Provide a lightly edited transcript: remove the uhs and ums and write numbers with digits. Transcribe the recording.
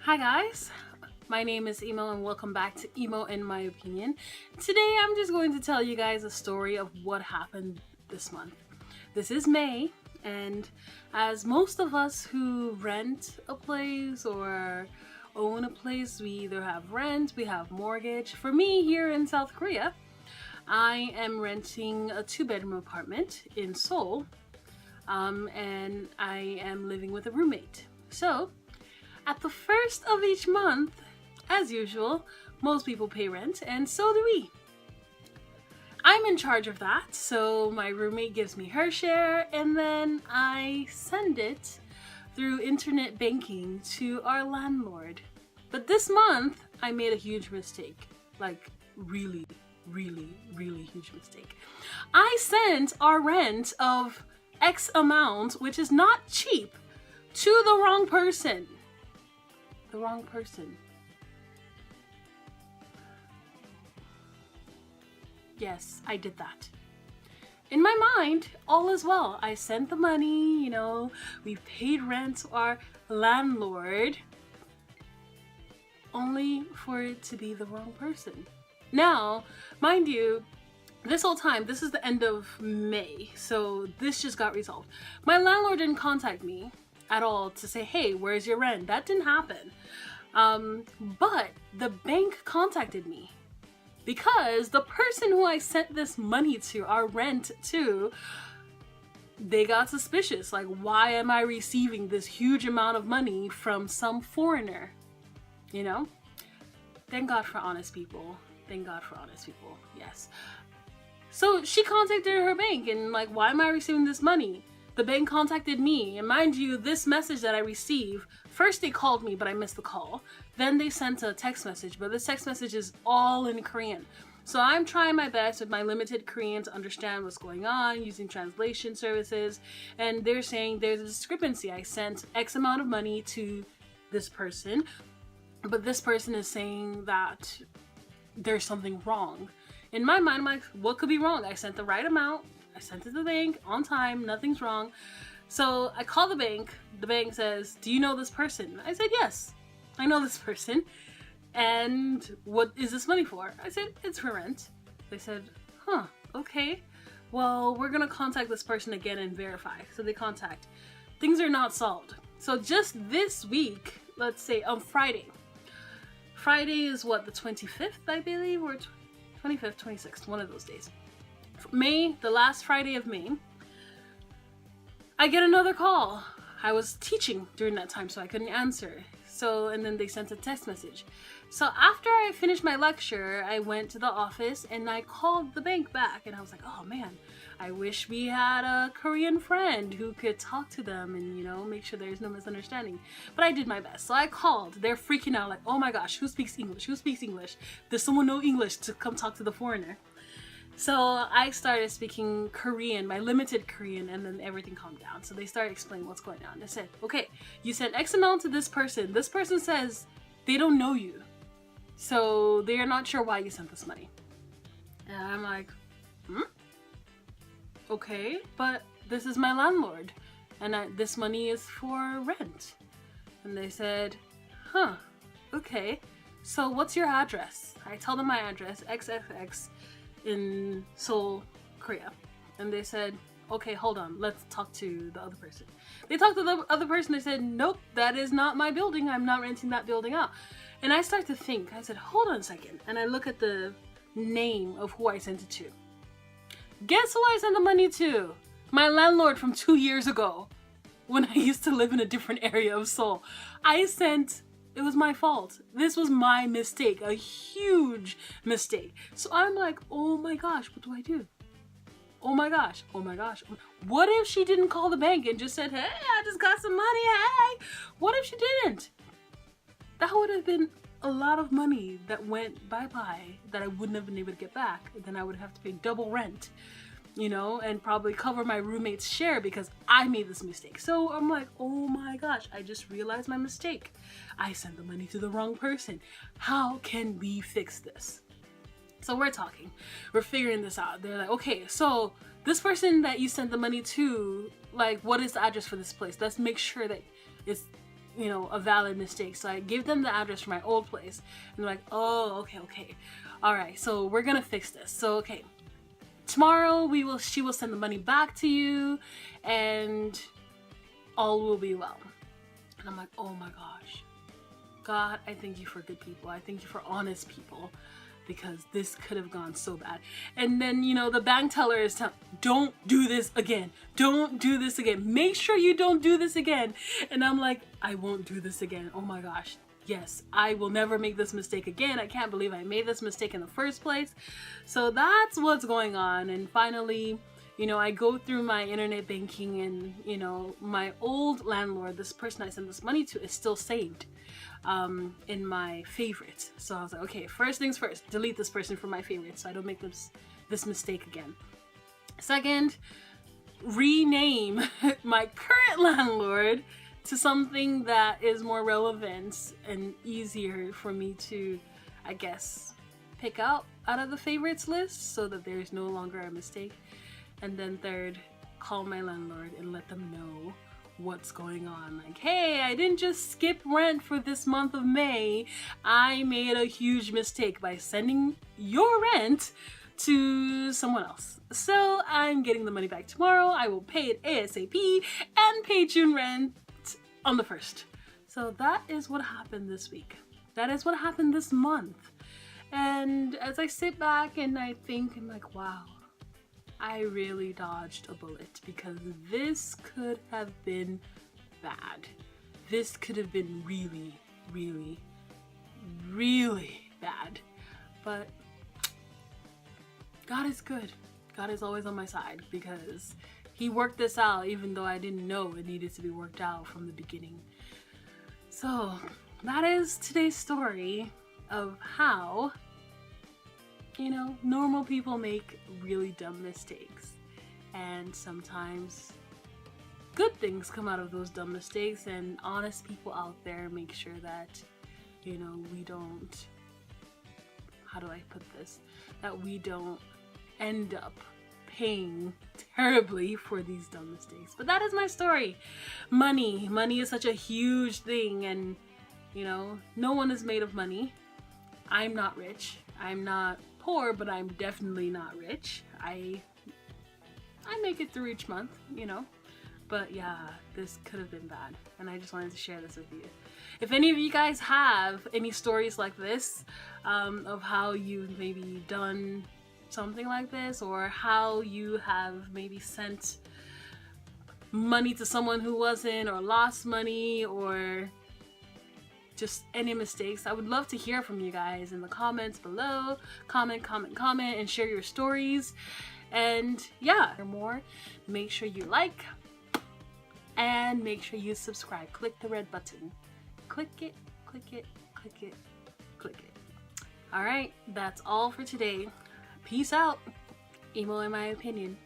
Hi guys, my name is Emo and welcome back to Emo in My Opinion. Today I'm just going to tell you guys a story of what happened this month. This is May, and as most of us who rent a place or own a place, we either have rent, we have mortgage. For me here in South Korea, I am renting a 2-bedroom apartment in Seoul, and I am living with a roommate. So at the first of each month, as usual, most people pay rent, and so do we. I'm in charge of that, so my roommate gives me her share, and then I send it through internet banking to our landlord. But this month, I made a huge mistake. Like, really huge mistake. I sent our rent of X amount, which is not cheap, to the wrong person. The wrong person. Yes, I did that. In my mind, all is well. I sent the money, we've paid rent to our landlord, only for it to be the wrong person. Now, mind you, this whole time, this is the end of May, so this just got resolved. My landlord didn't contact me at all to say, hey, where's your rent? That didn't happen. But the bank contacted me because the person who I sent this money to, our rent to, they got suspicious. Like, why am I receiving this huge amount of money from some foreigner? Thank God for honest people. Thank God for honest people. Yes. So she contacted her bank and like, why am I receiving this money? The bank contacted me, and mind you, this message that I received, first they called me, but I missed the call. Then they sent a text message, but the text message is all in Korean. So I'm trying my best with my limited Korean to understand what's going on, using translation services, and they're saying there's a discrepancy. I sent X amount of money to this person, but this person is saying that there's something wrong. In my mind, I'm like, what could be wrong? I sent the right amount. I sent it to the bank on time, nothing's wrong. So I call the bank. The bank says, do you know this person? I said, yes, I know this person. And what is this money for? I said, it's for rent. They said, huh, okay. Well, we're gonna contact this person again and verify. So they contact. Things are not solved. So just this week, let's say on Friday. Friday is what, the 25th, I believe, or 25th, 26th, one of those days. May, the last Friday of May, I get another call. I was teaching during that time, so I couldn't answer. And then they sent a text message. So after I finished my lecture, I went to the office and I called the bank back, and I was like, oh man, I wish we had a Korean friend who could talk to them and, make sure there's no misunderstanding. But I did my best. So I called. They're freaking out like, oh my gosh, who speaks English? Who speaks English? Does someone know English to come talk to the foreigner? So I started speaking Korean, my limited Korean, and then everything calmed down. So they started explaining what's going on. They said, okay, you sent X amount to this person. This person says they don't know you. So they are not sure why you sent this money. And I'm like, okay, but this is my landlord. And this money is for rent. And they said, huh, okay. So what's your address? I tell them my address, XXX. In Seoul, Korea. And they said, okay, hold on, let's talk to the other person. They talked to the other person. They said, nope, that is not my building. I'm not renting that building out. And I start to think. I said, hold on a second. And I look at the name of who I sent it to. Guess who I sent the money to? My landlord from 2 years ago, when I used to live in a different area of Seoul. It was my fault. This was my mistake, a huge mistake. So I'm like, oh my gosh, what do I do? Oh my gosh, oh my gosh. What if she didn't call the bank and just said, hey, I just got some money, hey? What if she didn't? That would have been a lot of money that went bye-bye that I wouldn't have been able to get back. And then I would have to pay double rent, and probably cover my roommate's share because I made this mistake. So I'm like, oh my gosh, I just realized my mistake. I sent the money to the wrong person. How can we fix this? So we're talking, we're figuring this out. They're like, okay, so this person that you sent the money to, like, what is the address for this place? Let's make sure that it's you know, a valid mistake. So I gave them the address for my old place, and they're like, oh, okay, all right, so we're gonna fix this. So okay, tomorrow she will send the money back to you, and all will be well. And I'm like, oh my gosh, God, I thank you for good people. I thank you for honest people, because this could have gone so bad. And then, you know, the bank teller is telling, don't do this again. Don't do this again. Make sure you don't do this again. And I'm like, I won't do this again. Oh my gosh. Yes, I will never make this mistake again. I can't believe I made this mistake in the first place. So that's what's going on. And finally, you know, I go through my internet banking, and, you know, my old landlord, this person I sent this money to, is still saved in my favorites. So I was like, okay, first things first, delete this person from my favorites so I don't make this mistake again. Second, rename my current landlord to something that is more relevant and easier for me to, I guess, pick out of the favorites list, so that there's no longer a mistake. And then third, call my landlord and let them know what's going on. Like, hey, I didn't just skip rent for this month of May. I made a huge mistake by sending your rent to someone else. So I'm getting the money back tomorrow. I will pay it ASAP and pay June rent on the 1st. So that is what happened this week. That is what happened this month. And as I sit back and I think, I'm like, wow, I really dodged a bullet, because this could have been bad. This could have been really, really, really bad. But God is good. God is always on my side, because He worked this out even though I didn't know it needed to be worked out from the beginning. So that is today's story of how, you know, normal people make really dumb mistakes, and sometimes good things come out of those dumb mistakes, and honest people out there make sure that, you know, we don't, how do I put this, that we don't end up paying terribly for these dumb mistakes. But that is my story. Money is such a huge thing, and, you know, no one is made of money. I'm not rich. I'm not poor, but I'm definitely not rich. I make it through each month, you know. But yeah, this could have been bad, and I just wanted to share this with you. If any of you guys have any stories like this, of how you've maybe done something like this, or how you have maybe sent money to someone who wasn't, or lost money, or just any mistakes, I would love to hear from you guys in the comments below. Comment, and share your stories. And yeah, for more, make sure you like, and make sure you subscribe. Click the red button. Click it, click it, click it, click it. Alright, that's all for today. Peace out. Emo in my opinion.